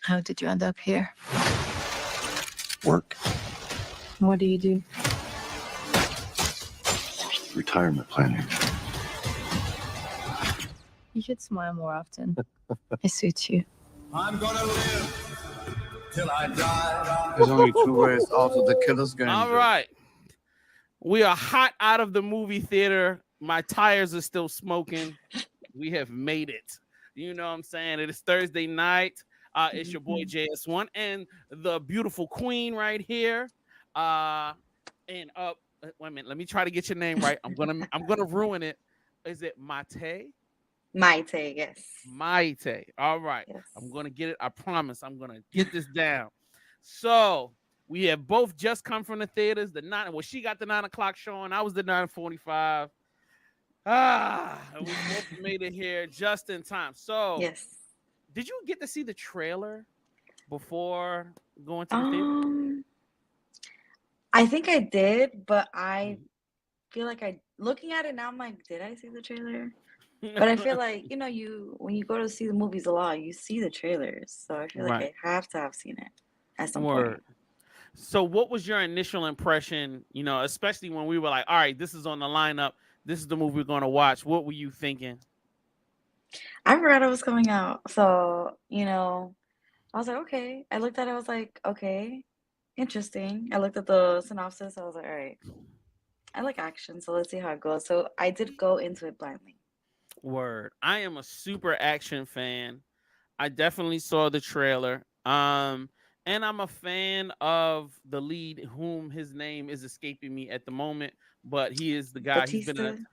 How did you end up here? Work. What do you do? Retirement planning. You should smile more often. It suits you. I'm gonna live till I die. There's only two ways out of the killer's game. All right. We are hot out of the movie theater. My tires are still smoking. We have made it. You know what I'm saying? It is Thursday night. It's your boy JS1 and the beautiful queen right here. Wait a minute. Let me try to get your name right. I'm gonna ruin it. Is it Mayte? Mayte, yes. Mayte. All right. Yes. I'm gonna get it. I promise. I'm gonna get this down. So we have both just come from the theaters. She got the 9 o'clock show, and I was the 9:45. We both made it here just in time. So yes. Did you get to see the trailer before going to the theater? I think I did, but I feel like looking at it now, I'm like, did I see the trailer? But I feel like, when you go to see the movies a lot, you see the trailers. So I feel like I have to have seen it at some point. So what was your initial impression, especially when we were like, all right, this is on the lineup. This is the movie we're going to watch. What were you thinking? I forgot it was coming out. So, I was like, okay. I looked at it. I was like, okay, interesting. I looked at the synopsis. I was like, all right. I like action. So let's see how it goes. So I did go into it blindly. Word. I am a super action fan. I definitely saw the trailer. And I'm a fan of the lead, whom his name is escaping me at the moment, but he is the guy. Bautista? He's been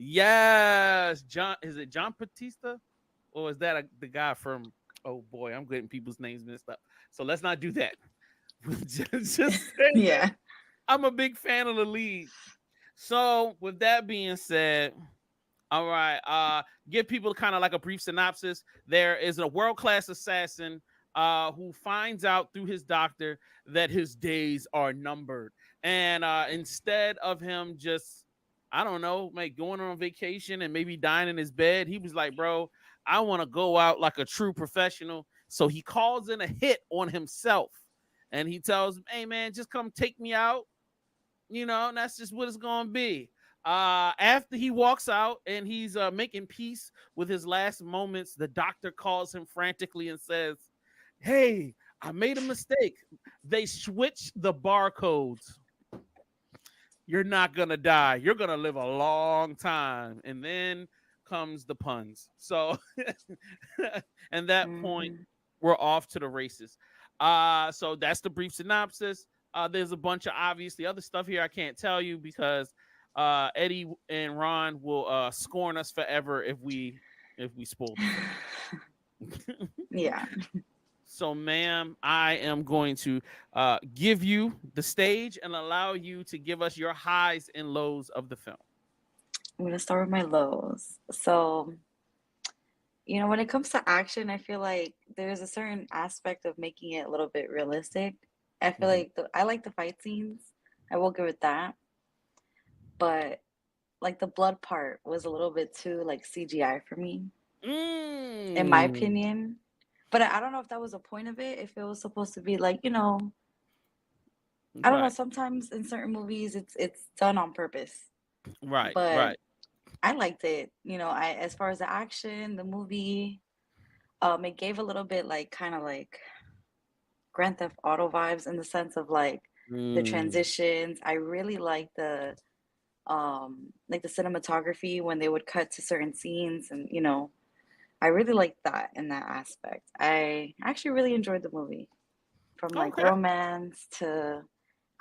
Yes, John. Is it John Bautista, or is that the guy from? Oh boy, I'm getting people's names messed up. So let's not do that. just yeah. I'm a big fan of the lead. So with that being said, all right. Give people kind of like a brief synopsis. There is a world-class assassin who finds out through his doctor that his days are numbered, and instead of him just going on vacation and maybe dying in his bed, he was like, bro, I want to go out like a true professional. So he calls in a hit on himself and he tells him, hey man, just come take me out. And that's just what it's going to be. After he walks out and he's making peace with his last moments, the doctor calls him frantically and says, hey, I made a mistake. They switched the barcodes. You're not going to die. You're going to live a long time. And then comes the puns. So at that point, we're off to the races. So that's the brief synopsis. There's a bunch of obviously other stuff here I can't tell you because Eddie and Ron will scorn us forever if we spoil it. Yeah. So, ma'am, I am going to give you the stage and allow you to give us your highs and lows of the film. I'm going to start with my lows. So, when it comes to action, I feel like there's a certain aspect of making it a little bit realistic. I feel like I like the fight scenes. I will give it that. But, like, the blood part was a little bit too, like, CGI for me, in my opinion. But I don't know if that was a point of it, if it was supposed to be like, I don't know. Sometimes in certain movies, it's done on purpose. Right. But right. I liked it. As far as the action, the movie, it gave a little bit like kind of like Grand Theft Auto vibes in the sense of like the transitions. I really like the cinematography when they would cut to certain scenes and I really liked that in that aspect. I actually really enjoyed the movie. From like romance to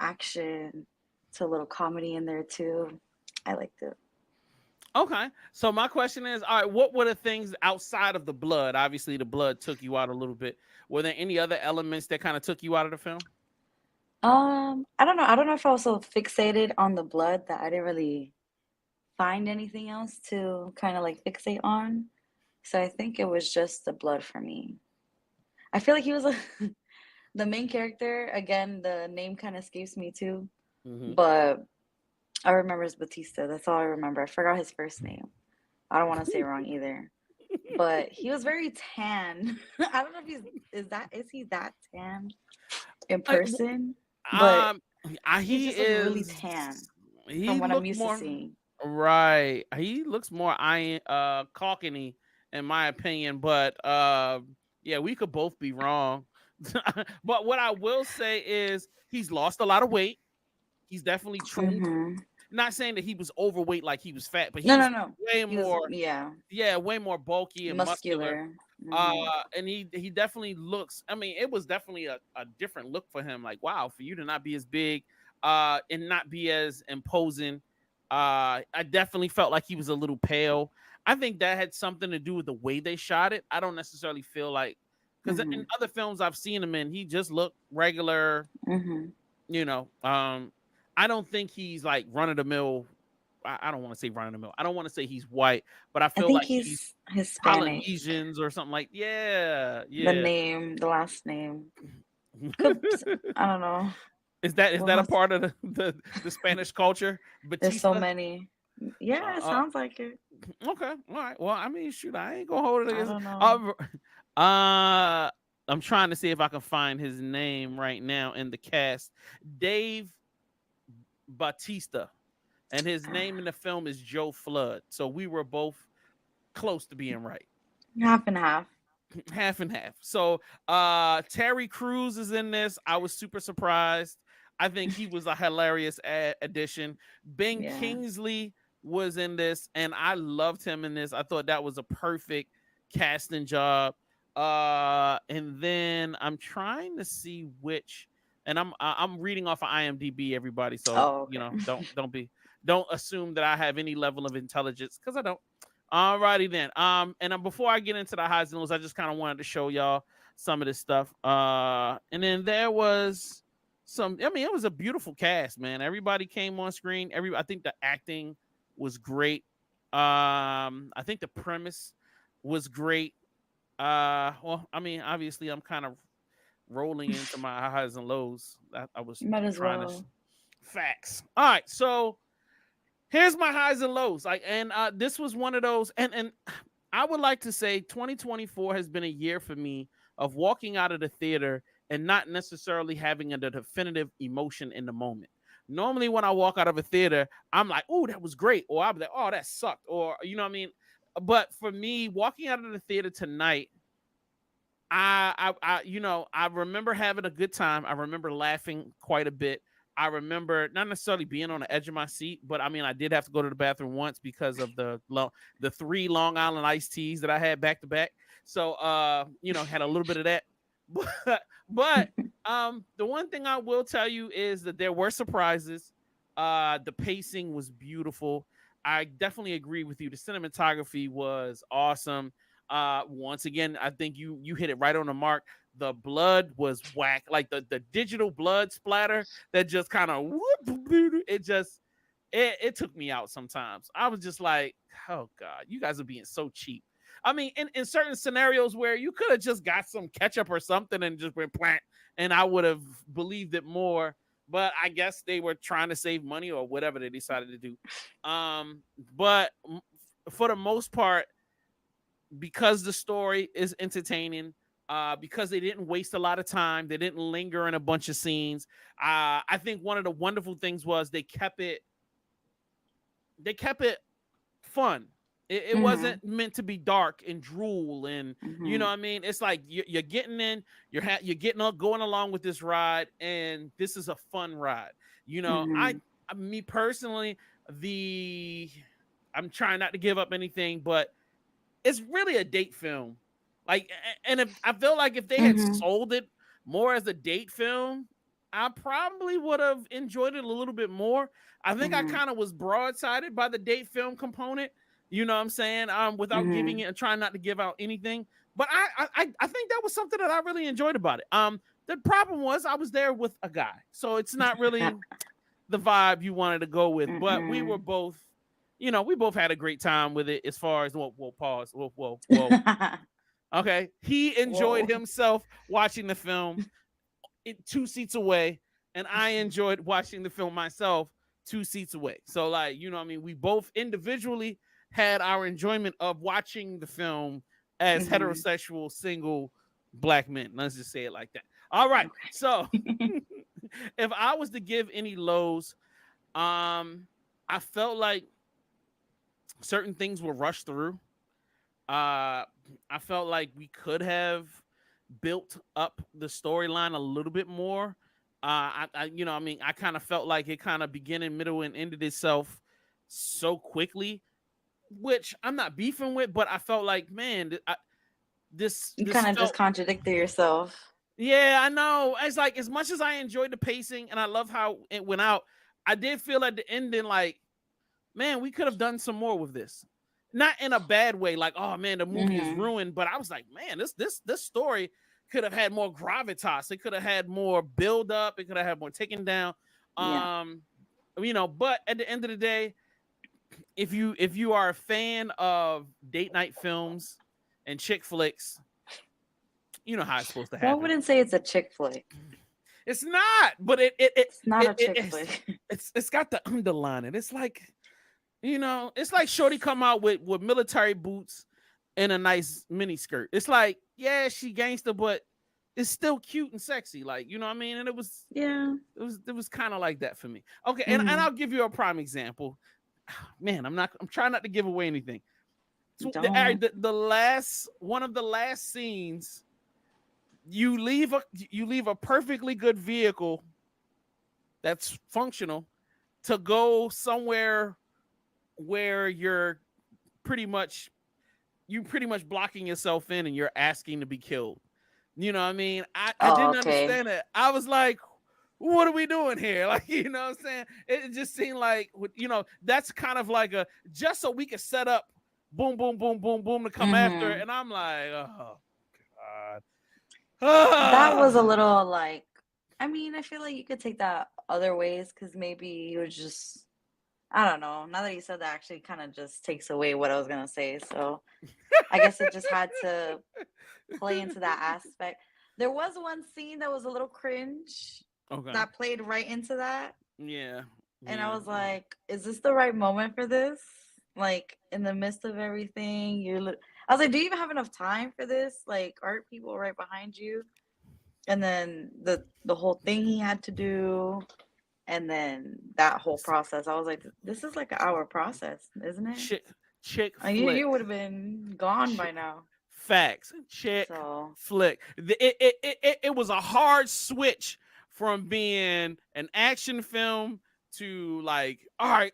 action to a little comedy in there too. I liked it. Okay. So my question is, all right, what were the things outside of the blood? Obviously the blood took you out a little bit. Were there any other elements that kind of took you out of the film? I don't know. I don't know if I was so fixated on the blood that I didn't really find anything else to kind of like fixate on. So I think it was just the blood for me. I feel like he was the main character. Again, the name kind of escapes me too. But I remember it's Bautista. That's all I remember. I forgot his first name. I don't want to say it wrong either. but he was very tan. I don't know if is he that tan in Like, person? But he he just looked really is. tan He from what I'm looked used to more seeing. right. He looks more iron, cockney, in my opinion. But yeah, we could both be wrong. But what I will say is he's lost a lot of weight. He's definitely trimmed. Hmm. Not saying that he was overweight like he was fat, but No, he's no, no. way He was, more, yeah, way more bulky and muscular. muscular. Hmm. And he definitely looks. I mean, it was definitely a different look for him. Like, wow, for you to not be as big, and not be as imposing. I definitely felt like he was a little pale. I think that had something to do with the way they shot it. I don't necessarily feel like, because Hmm. in other films I've seen him in, he just looked regular. Hmm. You know, I don't think he's like run of the mill. I don't want to say run of the mill. I don't want to say he's white, but I I feel think like he's he's Hispanic. Polynesians or something like. Yeah, The yeah. name, the last name. Could I don't know. Is that We'll a have to, part of the Spanish culture? there's so Bautista. many. Yeah, it sounds like it. Okay, all right. Well, I mean, shoot, I ain't gonna hold it I against. don't know. I'm trying to see if I can find his name right now in the cast. Dave Bautista, and his name in the film is Joe Flood. So we were both close to being right. Half and half. Half and half. So Terry Crews is in this. I was super surprised. I think he was a hilarious addition. Ben Yeah. Kingsley was in this, and I loved him in this. I thought that was a perfect casting job. And then I'm trying to see which, and I'm reading off of IMDb, everybody. So Oh, you okay. know, don't assume that I have any level of intelligence, because I don't. Alrighty then. And before I get into the highs and lows, I just kind of wanted to show y'all some of this stuff. And then there was some. I mean, it was a beautiful cast, man. Everybody came on screen. I think the acting was great. I think the premise was great. Well, I mean, obviously, I'm kind of rolling into my highs and lows. I was Might as trying to well. facts. All right, so here's my highs and lows. Like, and this was one of those, and I would like to say 2024 has been a year for me of walking out of the theater and not necessarily having a definitive emotion in the moment. Normally, when I walk out of a theater, I'm like, "Oh, that was great," or I'm like, "Oh, that sucked," or you know what I mean. But for me, walking out of the theater tonight, I remember having a good time. I remember laughing quite a bit. I remember not necessarily being on the edge of my seat, but I mean, I did have to go to the bathroom once because of the 3 Long Island iced teas that I had back to back. So, had a little bit of that. But the one thing I will tell you is that there were surprises. The pacing was beautiful. I definitely agree with you. The cinematography was awesome. Once again, I think you hit it right on the mark. The blood was whack, like the digital blood splatter that just kind of it took me out sometimes. I was just like, oh god, you guys are being so cheap. I mean, in certain scenarios where you could have just got some ketchup or something and just went plant, and I would have believed it more. But I guess they were trying to save money or whatever they decided to do. But for the most part, because the story is entertaining, because they didn't waste a lot of time, they didn't linger in a bunch of scenes. I think one of the wonderful things was they kept it fun. It wasn't meant to be dark and drool, and you know what I mean. It's like you're getting in, you're getting up, going along with this ride, and this is a fun ride. You know, me personally, I'm trying not to give up anything, but it's really a date film. Like, and if I feel like if they had sold it more as a date film, I probably would have enjoyed it a little bit more. I think I kind of was broadsided by the date film component. You know what I'm saying? Without giving it and trying not to give out anything. But I think that was something that I really enjoyed about it. The problem was I was there with a guy, so it's not really the vibe you wanted to go with. But we were both, we both had a great time with it. As far as pause. Whoa. Okay, he enjoyed himself watching the film 2 seats away, and I enjoyed watching the film myself 2 seats away. So, like, you know what I mean? We both individually had our enjoyment of watching the film as Mhm. heterosexual single black men. Let's just say it like that. All right. So if I was to give any lows, I felt like certain things were rushed through. I felt like we could have built up the storyline a little bit more. I kind of felt like it kind of beginning, middle, and ended itself so quickly, which I'm not beefing with, but I felt like, man, You this kind of just felt. contradicted yourself. Yeah, I know. It's like as much as I enjoyed the pacing and I love how it went out, I did feel at the ending like, man, we could have done some more with this. Not in a bad way, like, oh man, the movie is Mhm. ruined. But I was like, man, this story could have had more gravitas. It could have had more build up. It could have had more taken down. Yeah. But at the end of the day, if you are a fan of date night films and chick flicks, you know how it's supposed to Well, I happen. wouldn't say it's a chick flick. It's not, but It's not a chick it's, flick. it's got the underlining. It's like, it's like Shorty come out with military boots and a nice mini skirt. It's like, yeah, she gangster, but it's still cute and sexy. Like, you know what I mean? And Yeah. it was kind of like that for me. Okay, and Mhm. I'll give you a prime example. Man, I'm trying not to give away anything. So Don't. the last one of the last scenes, you leave a perfectly good vehicle that's functional to go somewhere where you're pretty much blocking yourself in and you're asking to be killed. You know what I mean? I Oh, didn't okay. understand it. I was like, what are we doing here? Like, you know what I'm saying? It just seemed like, that's kind of like just so we could set up boom, boom, boom, boom, boom to come after. Mhm. And I'm like, oh God. That was a Ah. little like, I mean, I feel like you could take that other ways because maybe you would just, I don't know. Now that you said that, actually kind of just takes away what I was gonna say. So I guess it just had to play into that aspect. There was one scene that was a little cringe Okay. that played right into that. Yeah. And Yeah. I was like, is this the right moment for this? Like in the midst of everything, I was like, do you even have enough time for this? Like, aren't people right behind you? And then the whole thing he had to do, and then that whole process. I was like, this is like an hour process, isn't it? Chick You flick. would have been gone by now. Facts. Chick So flick. It was a hard switch from being an action film to like, all right,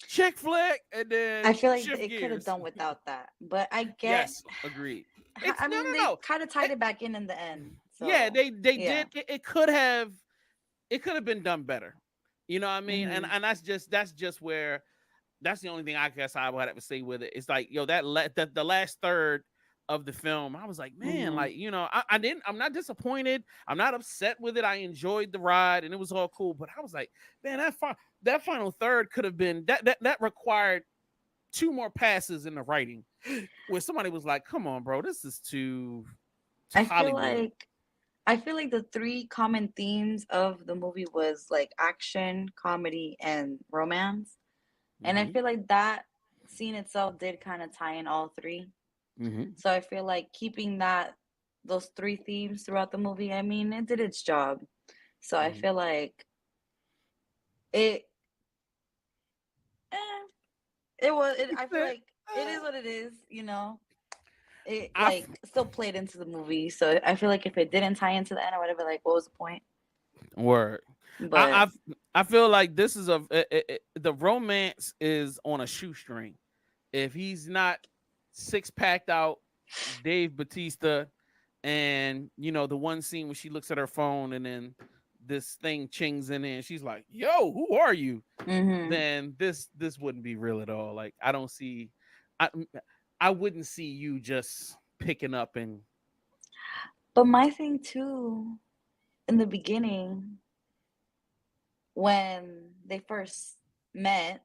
chick flick, and then I feel like shift it could have gears. done without that. But I get, Yes, agreed. It's I no, mean, no, they no. kind of tied it back in the end. Yeah, So they yeah. did. It could have been done better. You know what I mean? Mm-hmm. And that's just where that's the only thing I guess I would have to say with it. It's like, the last third of the film, I was like, man, Mm-hmm. like, I'm not disappointed. I'm not upset with it. I enjoyed the ride and it was all cool. But I was like, man, that final third could have been that required 2 more passes in the writing where somebody was like, come on, bro, this is too I feel Hollywood. like I feel like the three common themes of the movie was like action, comedy, and romance. And I Mm-hmm. feel like that scene itself did kind of tie in all three. Mm-hmm. So I feel like keeping those three themes throughout the movie, I mean, it did its job. So I Mm-hmm. feel like it eh, I feel like it is what it is, It I like still played into the movie. So I feel like if it didn't tie into the end or whatever, like what was the point? Word. But I feel like this is the romance is on a shoestring. If he's not 6-packed out, Dave Bautista, and the one scene where she looks at her phone and then this thing chings in and she's like, "Yo, who are you?" mm-hmm. Then this wouldn't be real at all. Like I I wouldn't see you just picking up and. But my thing too, in the beginning, when they first met,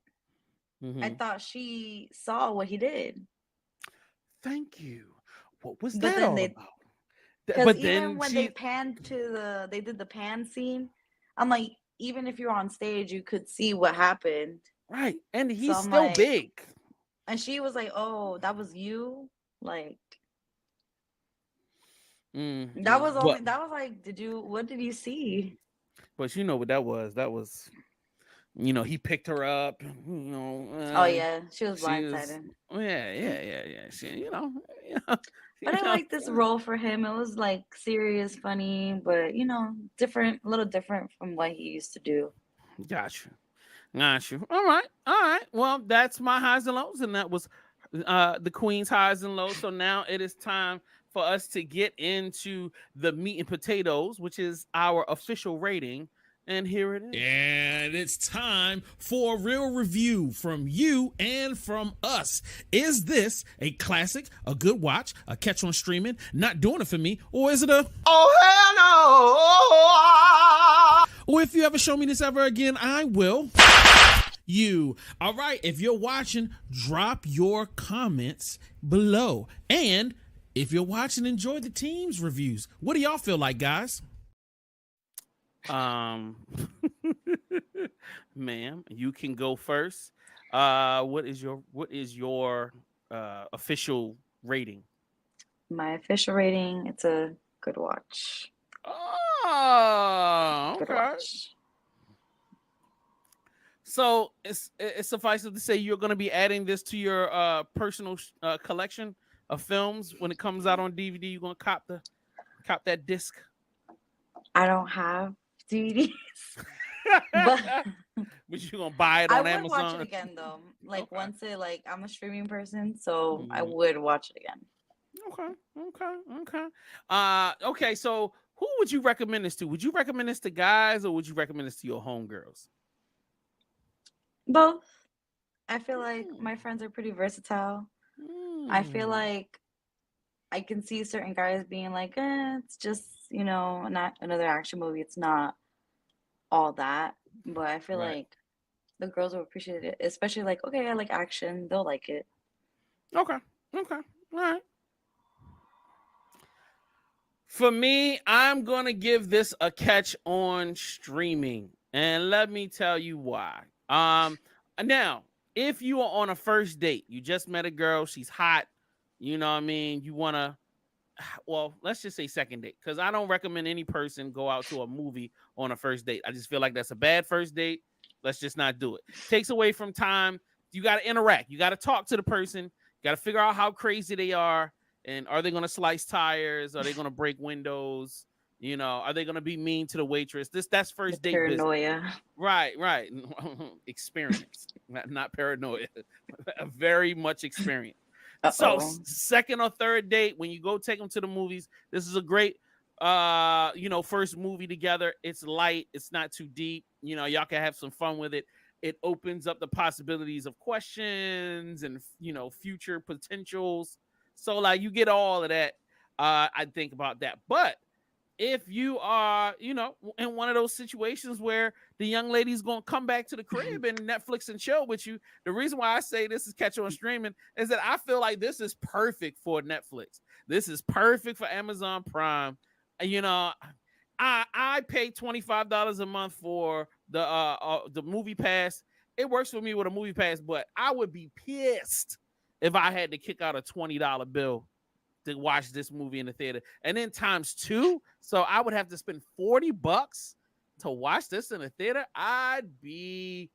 I Mhm. thought she saw what he did. Thank you. What was But that then all they, about? because But even then when they panned they did the pan scene, I'm like, even if you're on stage, you could see what happened. right, and So he's I'm still like, big. And she was like, "Oh, that was you." Like that was only that was like, what did you see? But you know what that was? That was, he picked her up. Oh yeah, she was She was, blindsided. yeah. She, But I like this role for him. It was like serious, funny, but different, a little different from what he used to do. Got you. All right. Well, that's my highs and lows, and that was the Queen's highs and lows. So now it is time for us to get into the meat and potatoes, which is our official rating. And here it is. And it's time for a real review from you and from us. Is this a classic, a good watch, a catch on streaming, not doing it for me, or is it a oh hell no? Or if you ever show me this ever again, I will you. All right, if you're watching, drop your comments below. And if you're watching, enjoy the team's reviews. What do y'all feel like, guys? Ma'am, you can go first. What is your official rating? My official rating, it's a good watch. Oh, okay. Good watch. So it's suffices to say you're going to be adding this to your personal collection of films when it comes out on DVD. You're going to cop that disc. I don't have DVDs, but you're gonna buy it on Amazon. I would watch it again though. Like Okay. once it, like I'm a streaming person, so I would watch it again. Okay. So who would you recommend this to? Would you recommend this to guys, or would you recommend this to your homegirls? Both. I feel like my friends are pretty versatile. I feel like I can see certain guys being like, it's just, not another action movie. It's not all that. But I feel like the girls will appreciate it, especially like, okay, I like action. They'll like it. Okay. All right. For me, I'm going to give this a catch on streaming. And let me tell you why. Now, if you are on a first date, you just met a girl, she's hot, you know what I mean? You want to, well, let's just say second date, because I don't recommend any person go out to a movie on a first date. I just feel like that's a bad first date. Let's just not do it. Takes away from time. You got to interact. You got to talk to the person. You got to figure out how crazy they are. And are they going to slice tires? Are they going to break windows? Are they going to be mean to the waitress? That's first date paranoia. Business. Right. Experience, not paranoia. Very much experience. So second or third date, when you go take them to the movies, this is a great, first movie together. It's light. It's not too deep. Y'all can have some fun with it. It opens up the possibilities of questions and, future potentials. So like you get all of that. I think about that. But if you are, in one of those situations where the young lady's going to come back to the crib and Netflix and chill with you, the reason why I say this is catch on streaming is that I feel like this is perfect for Netflix. This is perfect for Amazon Prime. I pay $25 a month for the movie pass. It works for me with a movie pass, but I would be pissed if I had to kick out a $20 bill to watch this movie in the theater, and then times 2. So I would have to spend $40 to watch this in the theater. I'd be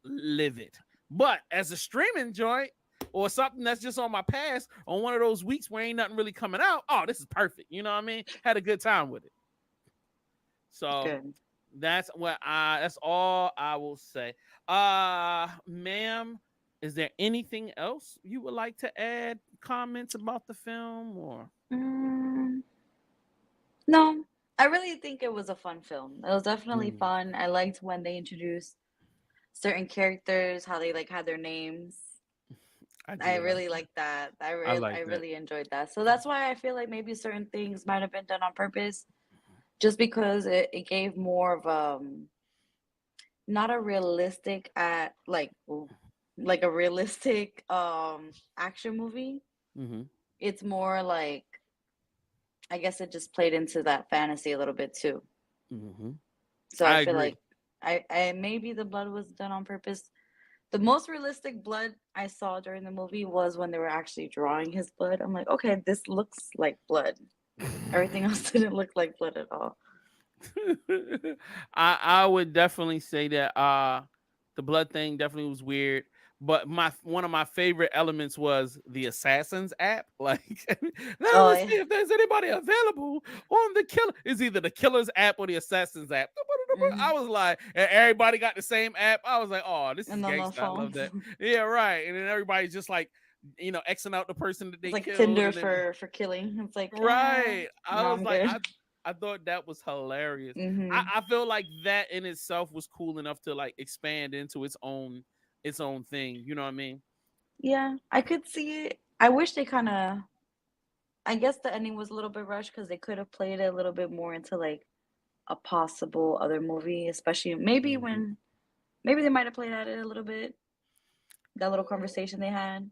livid. But as a streaming joint or something that's just on my pass on one of those weeks where ain't nothing really coming out, oh, this is perfect. You know what I mean? Had a good time with it. So good. That's all I will say. Ma'am, is there anything else you would like to add? Comments about the film or no, I really think it was a fun film. It was definitely fun. I liked when they introduced certain characters, how they had their names. I really like that. I really enjoyed that. So that's why I feel like maybe certain things might have been done on purpose, just because it gave more of not a realistic a realistic action movie. It's more like, I guess it just played into that fantasy a little bit too. So I feel like I maybe the blood was done on purpose. The most realistic blood I saw during the movie was when they were actually drawing his blood. I'm like, okay, this looks like blood. Everything else didn't look like blood at all. I would definitely say that the blood thing definitely was weird. But one of my favorite elements was the Assassins app. Like, now let's see if there's anybody available on the killer. It's either the Killer's app or the Assassins app. I was like, and everybody got the same app. I was like, oh, this is gangsta. I love that. Yeah, right. And then everybody's just like, you know, Xing out the person that they it's like killed. Tinder for killing. It's like right. I was like, I thought that was hilarious. Mm-hmm. I feel like that in itself was cool enough to like expand into its own thing. You know what I mean? Yeah, I could see it. I wish they kind of. I guess the ending was a little bit rushed because they could have played it a little bit more into like a possible other movie, especially maybe they might have played at it a little bit. That little conversation they had.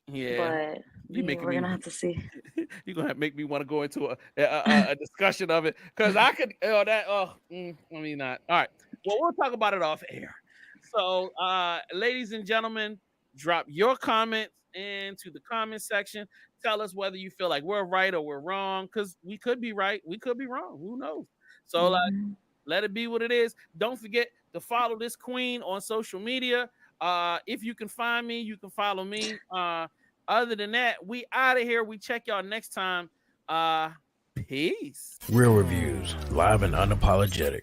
Yeah, but we're gonna have to see. You're gonna make me want to go into a discussion of it because I could. Let me not. All right. Well, we'll talk about it off air. So, ladies and gentlemen, drop your comments into the comment section. Tell us whether you feel like we're right or we're wrong, because we could be right, we could be wrong. Who knows? So, let it be what it is. Don't forget to follow this queen on social media. If you can find me, you can follow me. Other than that, we out of here. We check y'all next time. Peace. Real reviews, live and unapologetic.